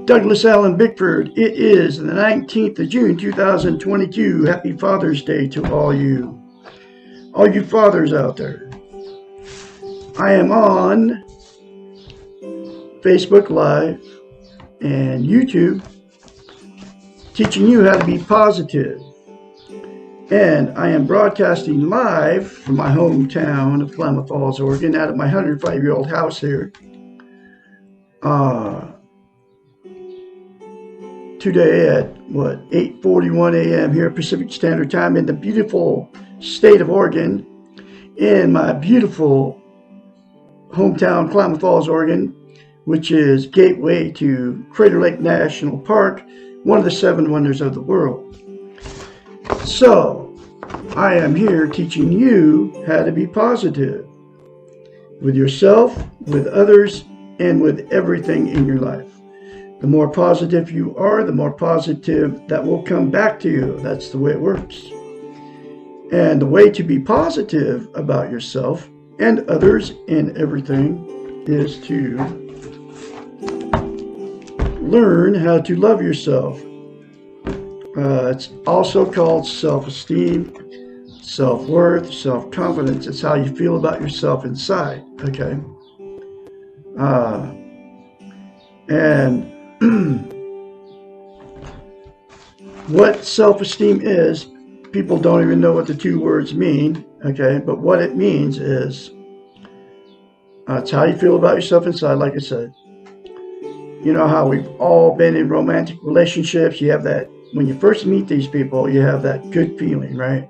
Douglas Allen Bickford. It is the 19th of June 2022. Happy Father's Day to all you fathers out there. I am on Facebook Live and YouTube teaching you how to be positive. And I am broadcasting live from my hometown of Klamath Falls, Oregon, out of my 105-year-old house here. Today at 8:41 a.m. here Pacific Standard Time in the beautiful state of Oregon, in my beautiful hometown Klamath Falls, Oregon, which is gateway to Crater Lake National Park, one of the 7 wonders of the world. So I am here teaching you how to be positive with yourself, with others, and with everything in your life. The more positive you are, the more positive that will come back to you. That's the way it works. And the way to be positive about yourself and others and everything is to learn how to love yourself. It's also called self-esteem, self-worth, self-confidence. It's how you feel about yourself inside, okay? And what self-esteem is, people don't even know what the 2 words mean, okay? But what it means is, it's how you feel about yourself inside, like I said. You know how we've all been in romantic relationships. You have that, when you first meet these people, you have that good feeling, right?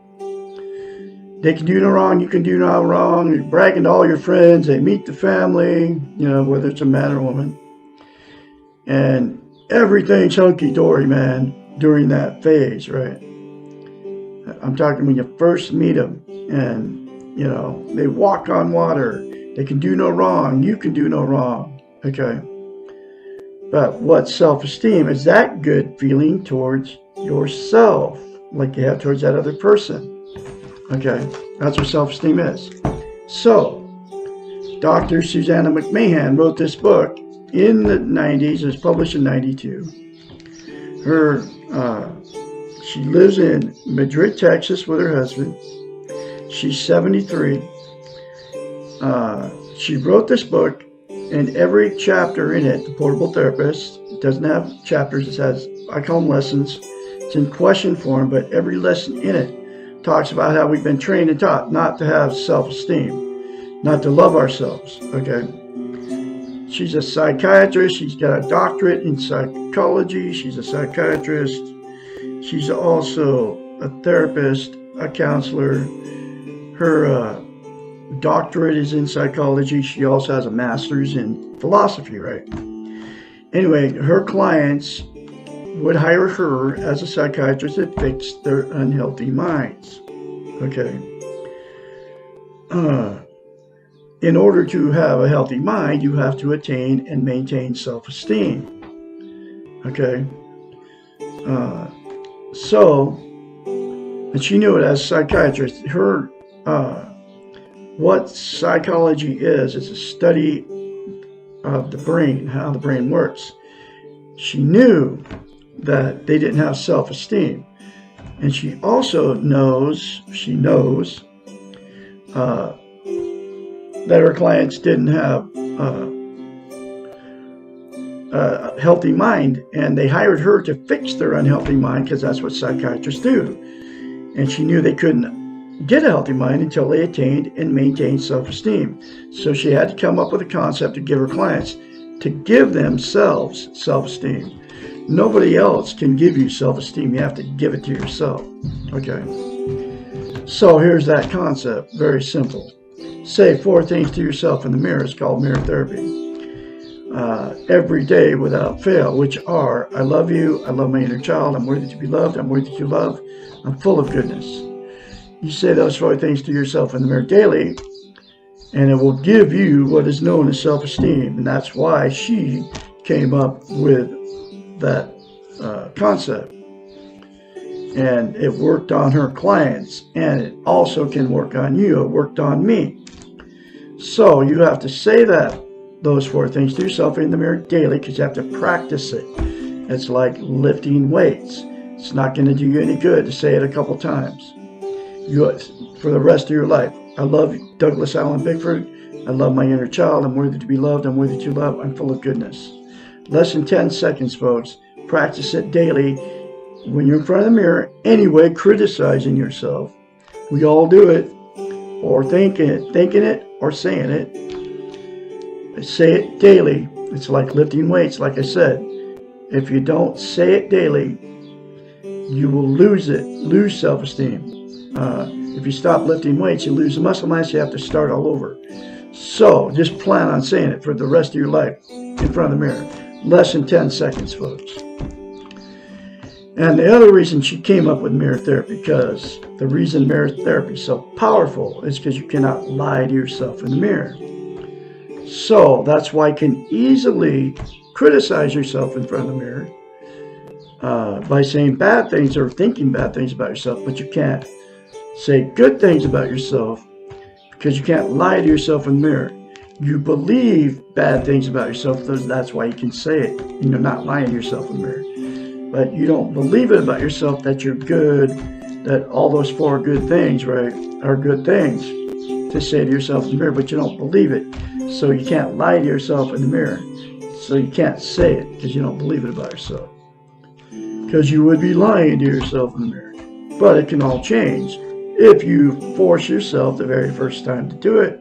They can do no wrong, you can do no wrong. You're bragging to all your friends. They meet the family, you know, whether it's a man or a woman. And everything's hunky-dory, man, during that phase, right? I'm talking when you first meet them and, you know, they walk on water. They can do no wrong. You can do no wrong, okay? But what self-esteem is that good feeling towards yourself, like you have towards that other person, okay? That's what self-esteem is. So, Dr. Susanna McMahon wrote this book in the 90s. It was published in 92. She lives in Madrid, Texas with her husband. She's 73. She wrote this book, and every chapter in it, The Portable Therapist, it doesn't have chapters, it has, I call them lessons. It's in question form, but every lesson in it talks about how we've been trained and taught not to have self-esteem, not to love ourselves, okay? She's a psychiatrist. She's got a doctorate in psychology. She's a psychiatrist. She's also a therapist, a counselor. Her doctorate is in psychology. She also has a master's in philosophy, right? Anyway, her clients would hire her as a psychiatrist to fix their unhealthy minds, okay? In order to have a healthy mind, you have to attain and maintain self-esteem. Okay? And she knew it as a psychiatrist. Her, what psychology is a study of the brain, how the brain works. She knew that they didn't have self-esteem. And she also knows, that her clients didn't have a healthy mind, and they hired her to fix their unhealthy mind because that's what psychiatrists do. And she knew they couldn't get a healthy mind until they attained and maintained self-esteem. So she had to come up with a concept to give her clients to give themselves self-esteem. Nobody else can give you self-esteem. You have to give it to yourself. Okay. So here's that concept. Very simple. Say 4 things to yourself in the mirror. It's called mirror therapy. Every day without fail, which are, I love you, I love my inner child, I'm worthy to be loved, I'm worthy to love, I'm full of goodness. You say those 4 things to yourself in the mirror daily, and it will give you what is known as self-esteem. And that's why she came up with that concept. And it worked on her clients, and it also can work on you. It worked on me. So you have to say those 4 things to yourself in the mirror daily, because you have to practice it. It's like lifting weights. It's not going to do you any good to say it a couple times. For the rest of your life. I love Douglas Allen Bickford. I love my inner child. I'm worthy to be loved. I'm worthy to love. I'm full of goodness. Less than 10 seconds, folks. Practice it daily. When you're in front of the mirror, anyway, criticizing yourself. We all do it, or thinking it, or saying it. Say it daily. It's like lifting weights, like I said. If you don't say it daily, you will lose self-esteem. If you stop lifting weights, you lose the muscle mass, you have to start all over. So just plan on saying it for the rest of your life in front of the mirror. Less than 10 seconds, folks. And the other reason she came up with mirror therapy, because the reason mirror therapy is so powerful is because you cannot lie to yourself in the mirror. So that's why you can easily criticize yourself in front of the mirror by saying bad things or thinking bad things about yourself, but you can't say good things about yourself because you can't lie to yourself in the mirror. You believe bad things about yourself, that's why you can say it, and you're not lying to yourself in the mirror. But you don't believe it about yourself that you're good, that all those 4 good things, right, are good things to say to yourself in the mirror, but you don't believe it. So you can't lie to yourself in the mirror. So you can't say it because you don't believe it about yourself. Because you would be lying to yourself in the mirror. But it can all change if you force yourself the very first time to do it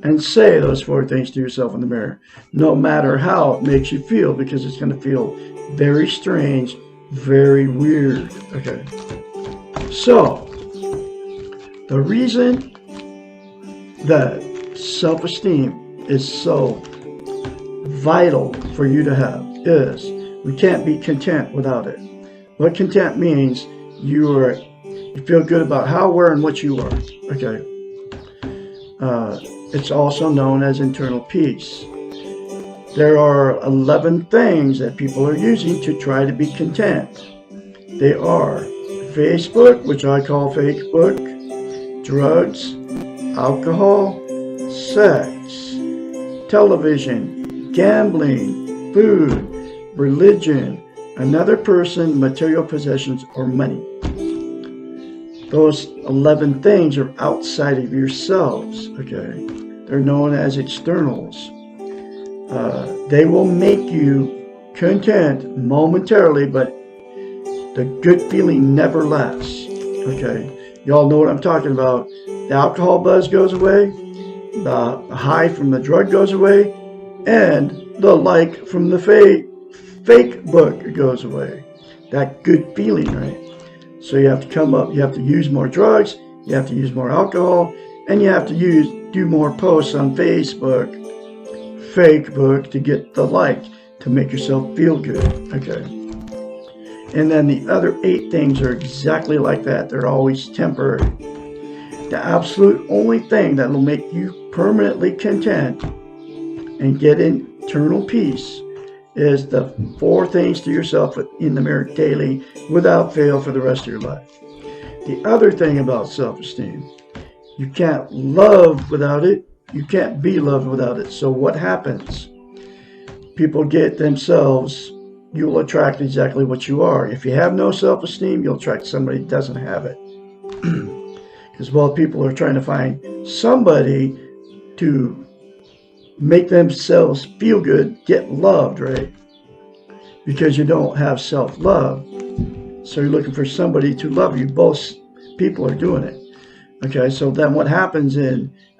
and say those 4 things to yourself in the mirror, no matter how it makes you feel, because it's going to feel very strange, very weird. Okay. So, the reason that self-esteem is so vital for you to have is we can't be content without it. What content means, you feel good about how, where, and what you are. Okay. It's also known as internal peace. There are 11 things that people are using to try to be content. They are Facebook, which I call fake book, drugs, alcohol, sex, television, gambling, food, religion, another person, material possessions, or money. Those 11 things are outside of yourselves, okay? They're known as externals. They will make you content momentarily, but the good feeling never lasts, okay? Y'all know what I'm talking about. The alcohol buzz goes away, the high from the drug goes away, and the like from the fake book goes away. That good feeling, right? So you have to use more drugs, you have to use more alcohol, and you have to do more posts on Facebook, fake book, to get the like, to make yourself feel good, okay? And then the other 8 things are exactly like that. They're always temporary. The absolute only thing that will make you permanently content and get internal peace is the 4 things to yourself in the mirror daily without fail for the rest of your life. The other thing about self-esteem, you can't love without it. You can't be loved without it. So what happens? People get themselves, you will attract exactly what you are. If you have no self-esteem, you'll attract somebody that doesn't have it. Because while people are trying to find somebody to make themselves feel good, get loved, right? Because you don't have self-love. So you're looking for somebody to love you. Both people are doing it. Okay, so then what happens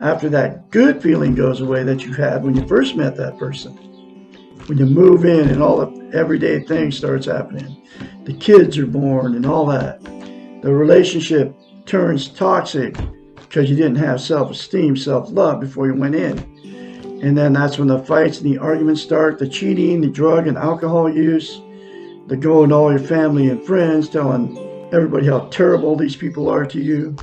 after that good feeling goes away that you had when you first met that person, when you move in and all the everyday things starts happening, the kids are born and all that, the relationship turns toxic because you didn't have self-esteem, self-love before you went in. And then that's when the fights and the arguments start, the cheating, the drug and alcohol use, the going to all your family and friends, telling everybody how terrible these people are to you.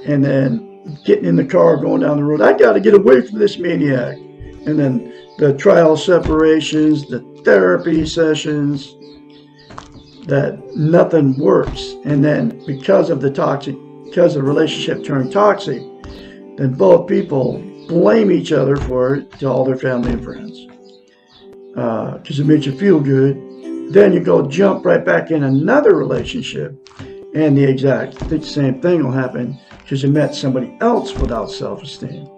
And then getting in the car, going down the road, I got to get away from this maniac. And then the trial separations, the therapy sessions, that nothing works. And then because the relationship turned toxic, then both people blame each other for it to all their family and friends. because it makes you feel good. Then you go jump right back in another relationship, and the exact same thing will happen because you met somebody else without self-esteem.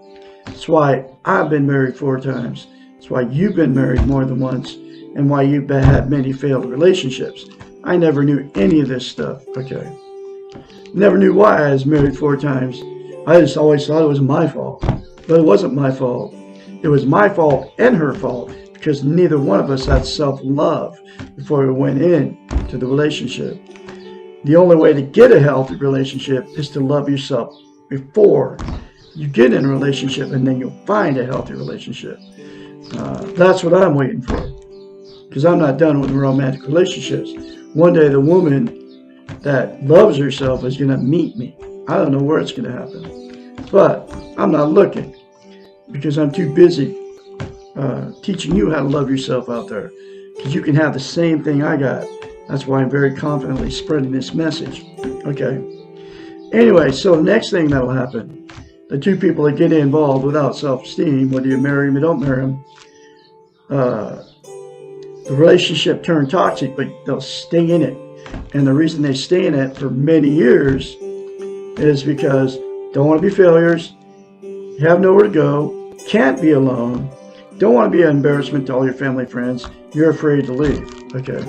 That's why I've been married 4 times. That's why you've been married more than once, and why you've had many failed relationships. I never knew any of this stuff, okay? Never knew why I was married 4 times. I just always thought it was my fault. But it wasn't my fault. It was my fault and her fault, because neither one of us had self-love before we went into the relationship. The only way to get a healthy relationship is to love yourself before you get in a relationship, and then you'll find a healthy relationship. That's what I'm waiting for, because I'm not done with romantic relationships. One day the woman that loves herself is going to meet me. I don't know where it's going to happen, but I'm not looking, because I'm too busy teaching you how to love yourself out there, because you can have the same thing I got. That's why I'm very confidently spreading this message. Okay. Anyway, so the next thing that'll happen, the 2 people that get involved without self-esteem, whether you marry them or don't marry them, the relationship turned toxic, but they'll stay in it. And the reason they stay in it for many years is because don't want to be failures, have nowhere to go, can't be alone, don't want to be an embarrassment to all your family and friends, you're afraid to leave. Okay.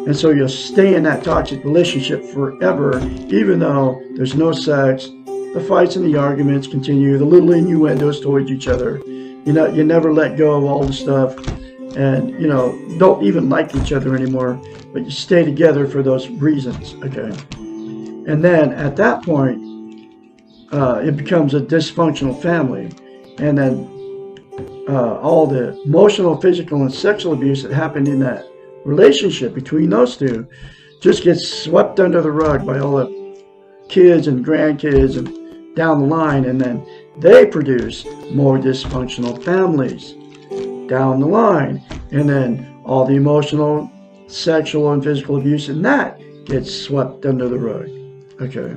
And so you'll stay in that toxic relationship forever, even though there's no sex, the fights and the arguments continue, the little innuendos towards each other. You know, you never let go of all the stuff, and you know, don't even like each other anymore, but you stay together for those reasons. Okay. And then at that point, it becomes a dysfunctional family, and then all the emotional, physical, and sexual abuse that happened in that relationship between those 2 just gets swept under the rug by all the kids and grandkids and down the line, and then they produce more dysfunctional families down the line, and then all the emotional, sexual, and physical abuse, and that gets swept under the rug. Okay.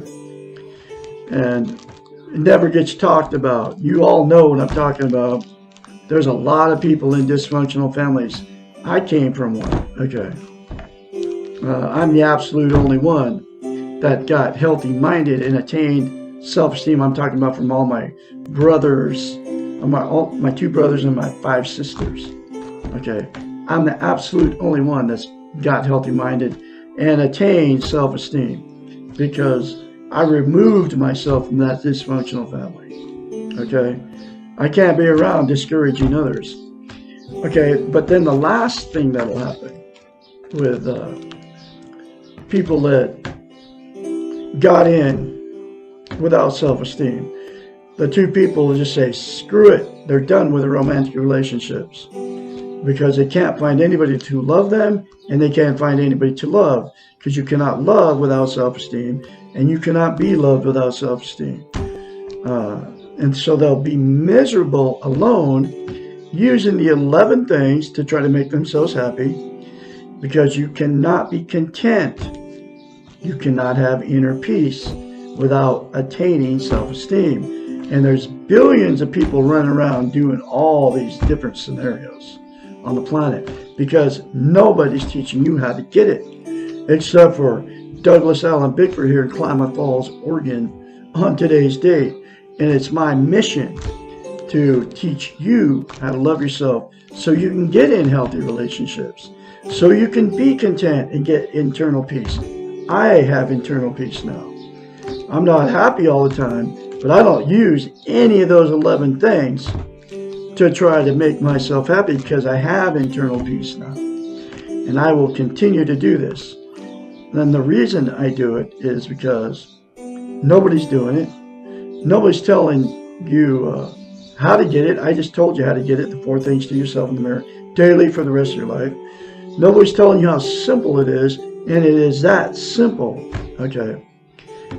And it never gets talked about. You all know what I'm talking about. There's a lot of people in dysfunctional families. I came from one. Okay. I'm the absolute only one that got healthy-minded and attained self-esteem. I'm talking about from all my brothers, my 2 brothers and my 5 sisters. Okay. I'm the absolute only one that's got healthy-minded and attained self-esteem, because I removed myself from that dysfunctional family. Okay. I can't be around discouraging others. Okay, but then the last thing that'll happen with people that got in without self-esteem, the 2 people will just say, screw it, they're done with the romantic relationships, because they can't find anybody to love them, and they can't find anybody to love, because you cannot love without self-esteem, and you cannot be loved without self-esteem. And so they'll be miserable alone, using the 11 things to try to make themselves happy, because you cannot be content. You cannot have inner peace without attaining self-esteem. And there's billions of people running around doing all these different scenarios on the planet, because nobody's teaching you how to get it, except for Douglas, Allen, Bickford here in Klamath Falls, Oregon, on today's date. And it's my mission to teach you how to love yourself, so you can get in healthy relationships, so you can be content and get internal peace. I have internal peace now. I'm not happy all the time, but I don't use any of those 11 things to try to make myself happy, because I have internal peace now. And I will continue to do this. And the reason I do it is because nobody's doing it. Nobody's telling you how to get it. I just told you how to get it, the 4 things to yourself in the mirror daily for the rest of your life. Nobody's telling you how simple it is, and it is that simple. Okay.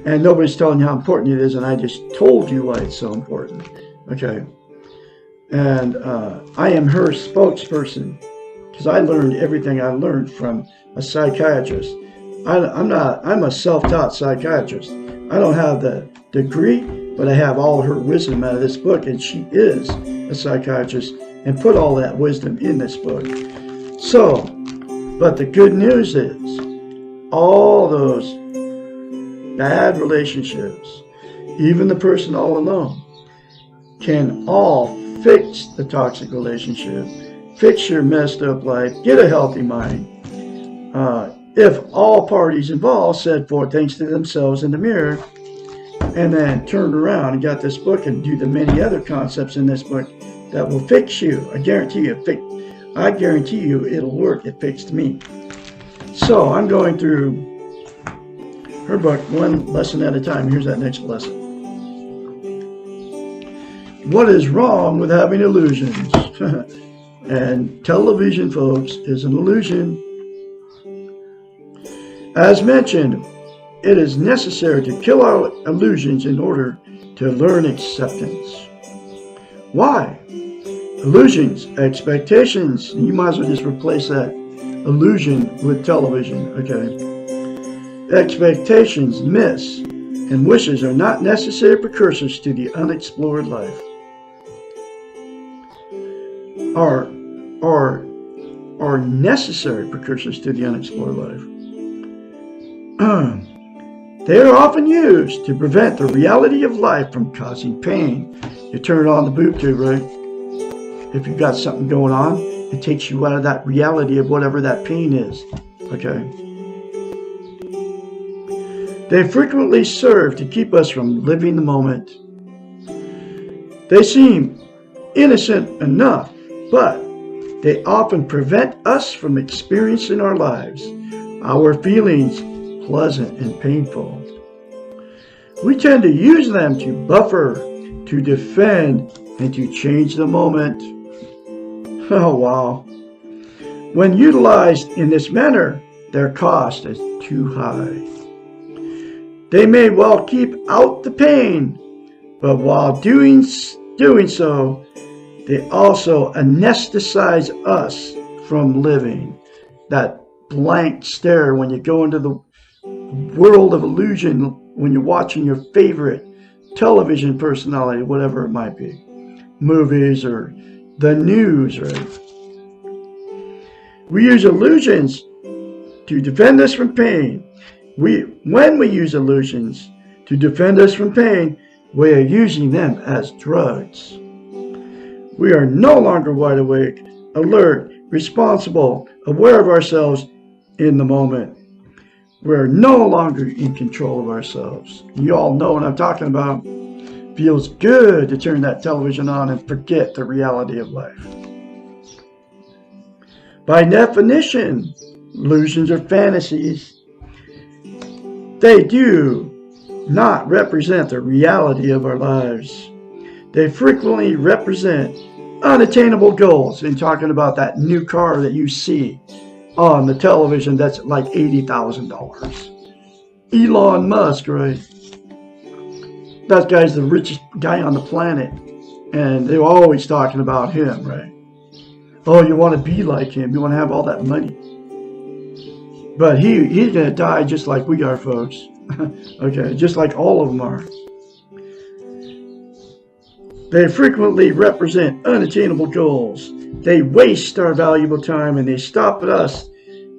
And nobody's telling you how important it is, and I just told you why it's so important. Okay. And I am her spokesperson, because I learned everything I learned from a psychiatrist. I'm a self-taught psychiatrist. I don't have the degree, but I have all her wisdom out of this book, and she is a psychiatrist, and put all that wisdom in this book. So, but the good news is, all those bad relationships, even the person all alone, can all fix the toxic relationship, fix your messed up life, get a healthy mind. If all parties involved said 4 things to themselves in the mirror, and then turned around and got this book and do the many other concepts in this book that will fix you. I guarantee you it'll work. It fixed me. So I'm going through her book one lesson at a time. Here's that next lesson. What is wrong with having illusions? And television, folks, is an illusion. As mentioned, it is necessary to kill our illusions in order to learn acceptance. Why? Illusions, expectations. You might as well just replace that illusion with television, okay? Expectations, myths, and wishes are not necessary precursors to the unexplored life. Are necessary precursors to the unexplored life. They are often used to prevent the reality of life from causing pain. You turn on the boob tube, right? If you've got something going on, it takes you out of that reality of whatever that pain is. Okay? They frequently serve to keep us from living the moment. They seem innocent enough, but they often prevent us from experiencing our lives, our feelings, pleasant and painful. We tend to use them to buffer, to defend, and to change the moment. Oh, wow. When utilized in this manner, their cost is too high. They may well keep out the pain, but while doing so, they also anesthetize us from living. That blank stare when you go into the world of illusion, when you're watching your favorite television personality, whatever it might be, movies or the news, right? We use illusions to defend us from pain. When we use illusions to defend us from pain, we are using them as drugs. We are no longer wide awake, alert, responsible, aware of ourselves in the moment. We're no longer in control of ourselves. You all know what I'm talking about. Feels good to turn that television on and forget the reality of life. By definition, illusions are fantasies. They do not represent the reality of our lives. They frequently represent unattainable goals. In talking about that new car that you see on the television that's like $80,000. Elon Musk, right? That guy's the richest guy on the planet. And they're always talking about him, right? Oh, you want to be like him. You want to have all that money. But he's going to die just like we are, folks. Okay, just like all of them are. They frequently represent unattainable goals. They waste our valuable time and they stop us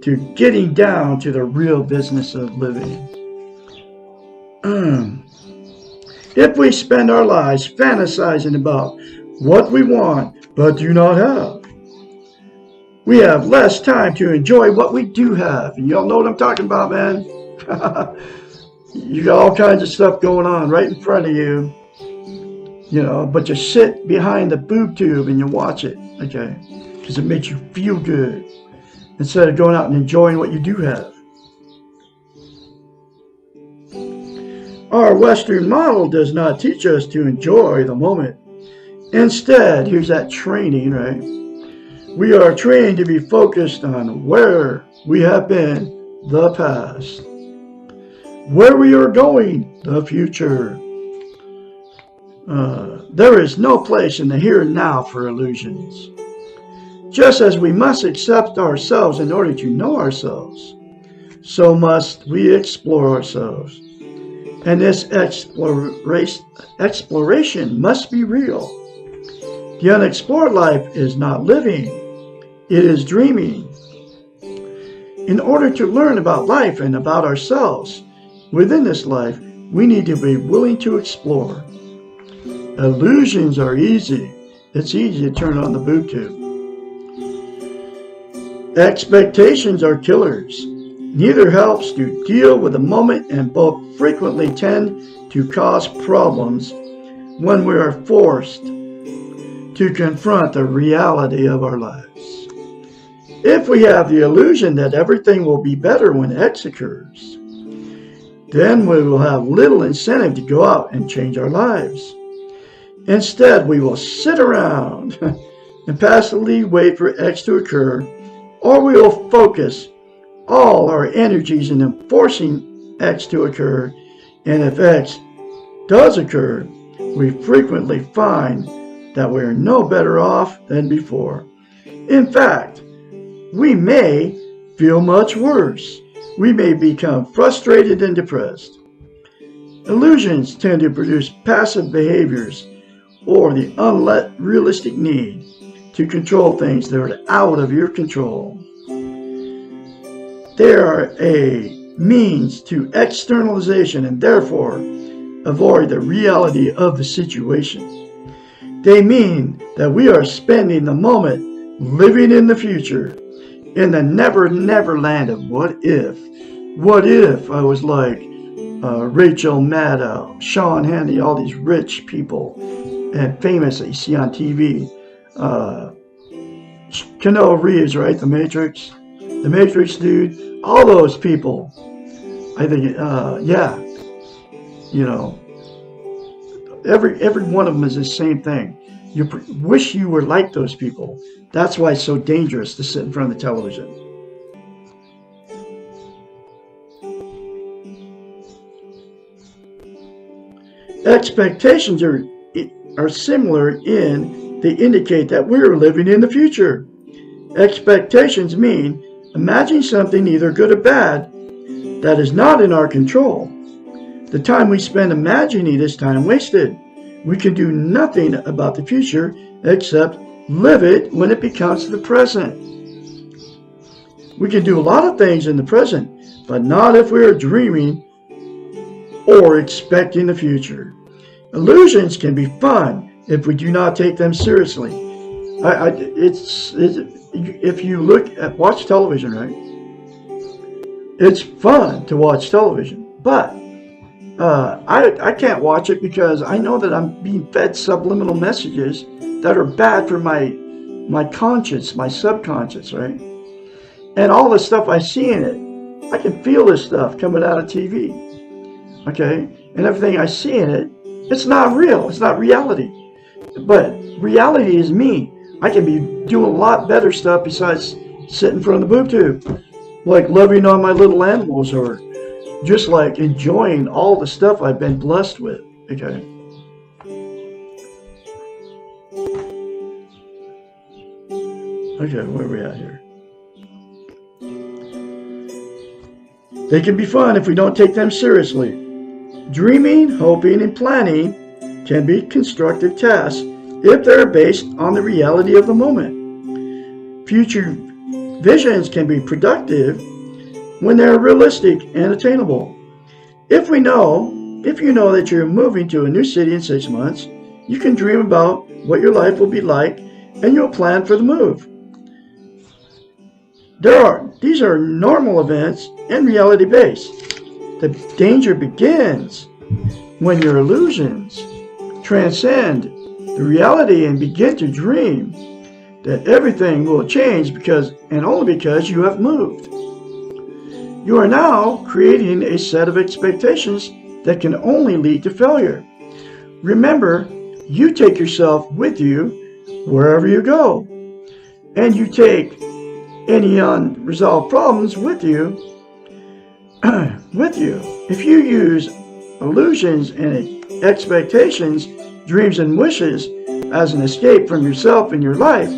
to getting down to the real business of living. If we spend our lives fantasizing about what we want but do not have, we have less time to enjoy what we do have. And y'all know what I'm talking about, man. You got all kinds of stuff going on right in front of you. You know, but you sit behind the boob tube and you watch it, okay? Because it makes you feel good instead of going out and enjoying what you do have. Our Western model does not teach us to enjoy the moment. Instead, here's that training, right? We are trained to be focused on where we have been, the past. Where we are going, the future. There is no place in the here and now for illusions. Just as we must accept ourselves in order to know ourselves, so must we explore ourselves. And this exploration must be real. The unexplored life is not living, it is dreaming. In order to learn about life and about ourselves within this life, we need to be willing to explore. Illusions are easy. It's easy to turn on the boob tube. Expectations are killers. Neither helps to deal with the moment, and both frequently tend to cause problems when we are forced to confront the reality of our lives. If we have the illusion that everything will be better when X occurs, then we will have little incentive to go out and change our lives. Instead, we will sit around and passively wait for X to occur, or we will focus all our energies in forcing X to occur, and if X does occur, we frequently find that we are no better off than before. In fact, we may feel much worse. We may become frustrated and depressed. Illusions tend to produce passive behaviors or the unrealistic need to control things that are out of your control. They are a means to externalization and therefore avoid the reality of the situation. They mean that we are spending the moment living in the future, in the never land of what if. What if I was like Rachel Maddow, Sean Hannity, all these rich people and famous that you see on TV. Keanu Reeves, right? The Matrix dude. All those people. I think, yeah. You know, every one of them is the same thing. You wish you were like those people. That's why it's so dangerous to sit in front of the television. Expectations are similar in they indicate that we're living in the future. Expectations mean imagining something either good or bad that is not in our control. The time we spend imagining is time wasted. We can do nothing about the future except live it when it becomes the present. We can do a lot of things in the present, but not if we are dreaming or expecting the future. Illusions can be fun if we do not take them seriously. If you watch television, right? It's fun to watch television, but I can't watch it because I know that I'm being fed subliminal messages that are bad for my conscience, my subconscious, right? And all the stuff I see in it, I can feel this stuff coming out of TV, okay? And everything I see in it, it's not real. It's not reality. But reality is me. I can be doing a lot better stuff besides sitting in front of the boob tube, like loving on my little animals or just like enjoying all the stuff I've been blessed with, okay? Okay, where are we at here? They can be fun if we don't take them seriously. Dreaming, hoping, and planning can be constructive tasks if they're based on the reality of the moment. Future visions can be productive when they're realistic and attainable. If you know that you're moving to a new city in 6 months, you can dream about what your life will be like and you'll plan for the move. These are normal events and reality-based. The danger begins when your illusions transcend the reality and begin to dream that everything will change only because you have moved. You are now creating a set of expectations that can only lead to failure. Remember, you take yourself with you wherever you go, and you take any unresolved problems with you. If you use illusions and expectations, dreams and wishes as an escape from yourself and your life,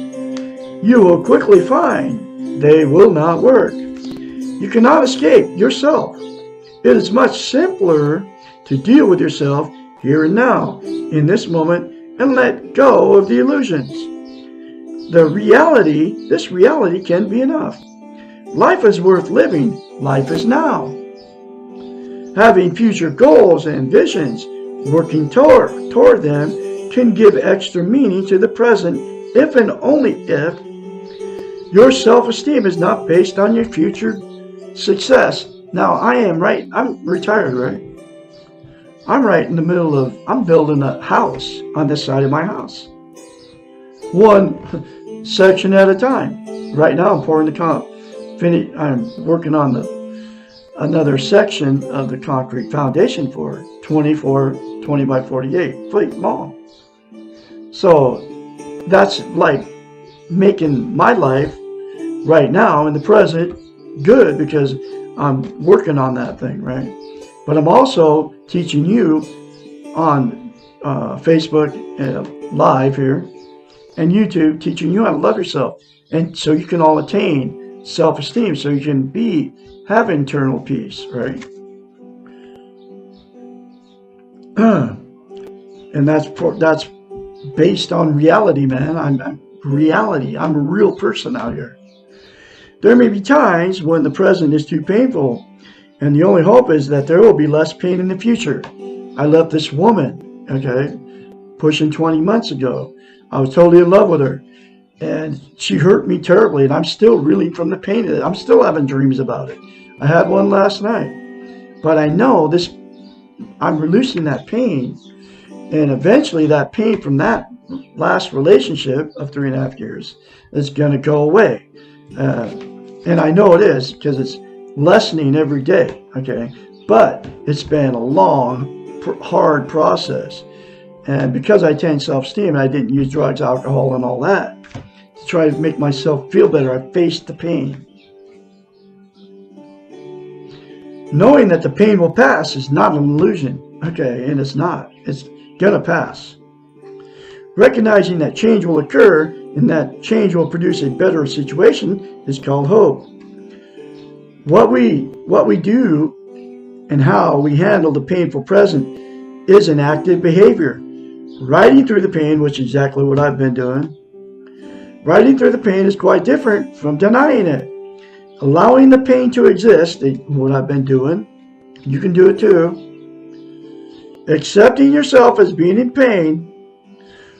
you will quickly find they will not work. You cannot escape yourself. It is much simpler to deal with yourself here and now, in this moment, and let go of the illusions. This reality can be enough. Life is worth living. Life is now. Having future goals and visions, working toward them, can give extra meaning to the present if and only if your self-esteem is not based on your future success. Now, I'm retired, right? I'm right in the middle of, I'm building a house on this side of my house. One section at a time. Right now, I'm pouring the concrete. I'm working on another section of the concrete foundation for 20 by 48 feet long. So that's like making my life right now in the present good, because I'm working on that thing, right? But I'm also teaching you on Facebook Live here and YouTube, teaching you how to love yourself, and so you can all attain self-esteem, so you can have internal peace, right? And that's based on reality, man. I'm reality. I'm a real person out here. There may be times when the present is too painful, and the only hope is that there will be less pain in the future. I left this woman, okay, pushing 20 months ago. I was totally in love with her, and she hurt me terribly, and I'm still reeling from the pain of it. I'm still having dreams about it. I had one last night, but I know I'm releasing that pain, and eventually that pain from that last relationship of 3.5 years is going to go away. And I know it is, because it's lessening every day, okay? But it's been a long, hard process. And because I attained self-esteem, I didn't use drugs, alcohol, and all that to try to make myself feel better. I faced the pain. Knowing that the pain will pass is not an illusion, okay? And it's not. It's going to pass. Recognizing that change will occur and that change will produce a better situation is called hope. What we do and how we handle the painful present is an active behavior. Riding through the pain, which is exactly what I've been doing. Riding through the pain is quite different from denying it. Allowing the pain to exist, what I've been doing, you can do it too. Accepting yourself as being in pain.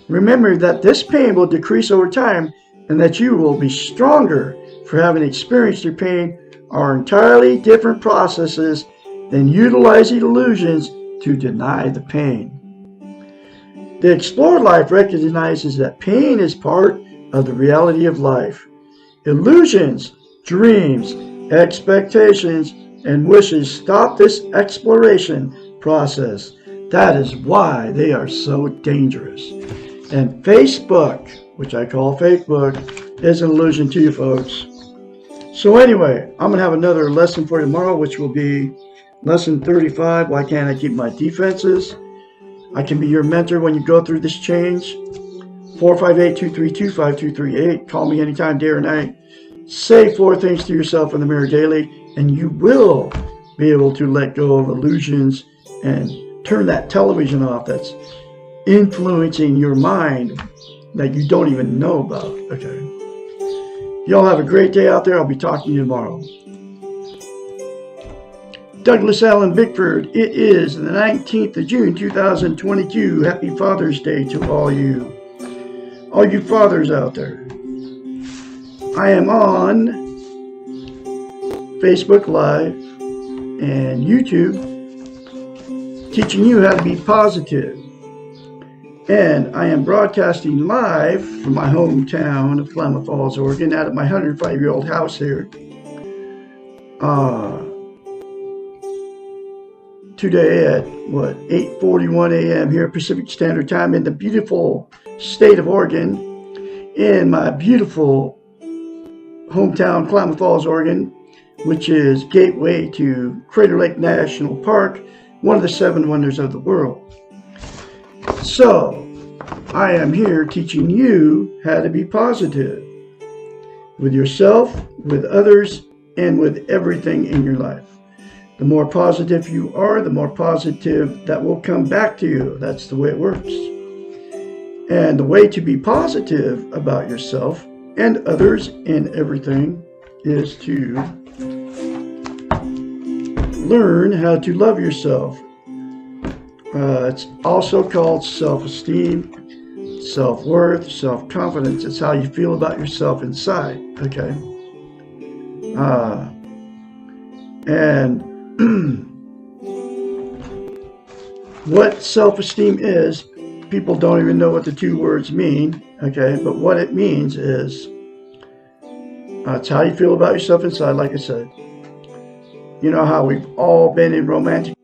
Remember that this pain will decrease over time and that you will be stronger for having experienced your pain are entirely different processes than utilizing illusions to deny the pain. The explored life recognizes that pain is part of the reality of life. Illusions, dreams, expectations, and wishes stop this exploration process. That is why they are so dangerous. And Facebook, which I call Facebook, is an illusion to you folks. So anyway, I'm going to have another lesson for you tomorrow, which will be lesson 35, Why Can't I Keep My Defenses? I can be your mentor when you go through this change. 458-232-5238. Call me anytime, day or night. Say 4 things to yourself in the mirror daily, and you will be able to let go of illusions and turn that television off that's influencing your mind that you don't even know about. Okay. Y'all have a great day out there. I'll be talking to you tomorrow. Douglas Allen Bickford. It is the 19th of June, 2022. Happy Father's Day to all you fathers out there. I am on Facebook Live and YouTube teaching you how to be positive. And I am broadcasting live from my hometown of Klamath Falls, Oregon, out of my 105-year-old house here. Today at 8:41 a.m. here Pacific Standard Time in the beautiful state of Oregon, in my beautiful hometown, Klamath Falls, Oregon, which is gateway to Crater Lake National Park, one of the 7 wonders of the world. So, I am here teaching you how to be positive with yourself, with others, and with everything in your life. The more positive you are, the more positive that will come back to you. That's the way it works. And the way to be positive about yourself and others and everything is to learn how to love yourself. It's also called self-esteem, self-worth, self-confidence. It's how you feel about yourself inside, okay? And what self-esteem is, people don't even know what the two words mean, okay? But what it means is, it's how you feel about yourself inside, like I said. You know how we've all been in romantic